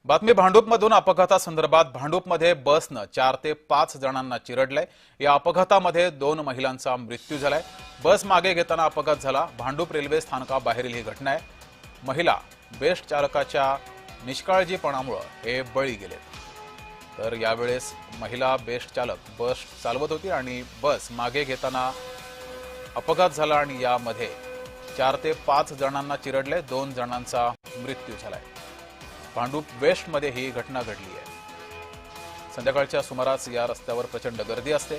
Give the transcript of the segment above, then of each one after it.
बातमी भांडूपमधून अपघातासंदर्भात भांडूपमध्ये बसनं 4 ते 5 जणांना चिरडलंय। या अपघातामध्ये 2 महिलांचा मृत्यू झालाय। बस मागे घेताना अपघात झाला। भांडूप रेल्वे स्थानकाबाहेरील ही घटना आहे। महिला बेस्ट चालकाच्या निष्काळजीपणामुळे हे बळी गेले। तर यावेळेस महिला बेस्ट चालक बस चालवत होती आणि बस मागे घेताना अपघात झाला आणि यामध्ये 4 ते 5 जणांना चिरडले, 2 जणांचा मृत्यू झालाय। भांडूप वेस्ट मध्ये ही घटना घडली आहे। संध्याकाळच्या सुमारास या रस्त्यावर प्रचंड गर्दी असते।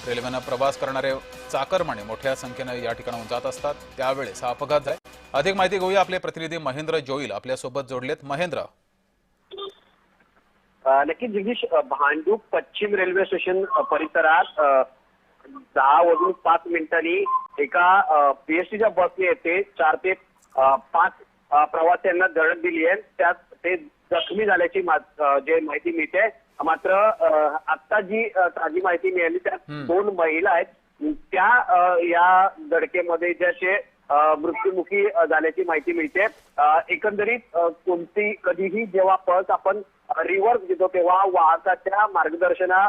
रेल्वेने प्रवास करणारे चाकरमाने मोठ्या संख्येने या ठिकाणाहून जात असतात, त्यावेळेस हा अपघात झाला। अधिक माहिती घेऊया, आपले प्रतिनिधी महेंद्र जोईल आपल्या सोबत जोडलेत। महेंद्र, नक्कीच जगदीश, भांडूप पश्चिम रेल्वे स्टेशन परिसरात 10:05 एका पीएसटीच्या बसने येते 4 ते 5 प्रवाशांना धडक दिली आहे। त्यात ते जखमी झाल्याची जे माहिती मिळते। मात्र आता जी ताजी माहिती मिळाली त्यात 2 महिला आहेत, त्या या धडकेमध्ये ज्याचे मृत्युमुखी झाल्याची माहिती मिळते। एकंदरीत कधीही जेव्हा बस आपण रिव्हर्स घेतो तेव्हा वाहकाच्या मार्गदर्शना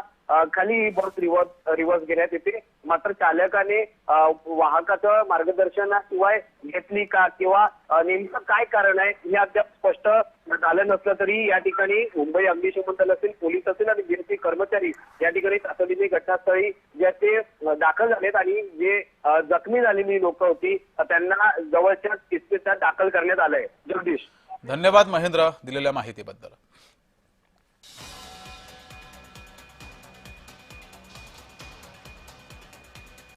खाली बस रिव्हर्स घेण्यात येते। मात्र चालकाने वाहकाचं मार्गदर्शनाशिवाय घेतली का किंवा नेमकं काय कारण आहे हे अद्याप स्पष्ट झालं नसलं तरी या ठिकाणी मुंबई अग्निशमन दल असेल, पोलीस असेल आणि बीएसटी कर्मचारी या ठिकाणी तातडीने घटनास्थळी जे ते दाखल झालेत आणि जे जखमी झालेली लोक होती त्यांना जवळच्या इस्पितळात दाखल करण्यात आलंय। जगदीश, धन्यवाद महेंद्र दिलेल्या माहितीबद्दल।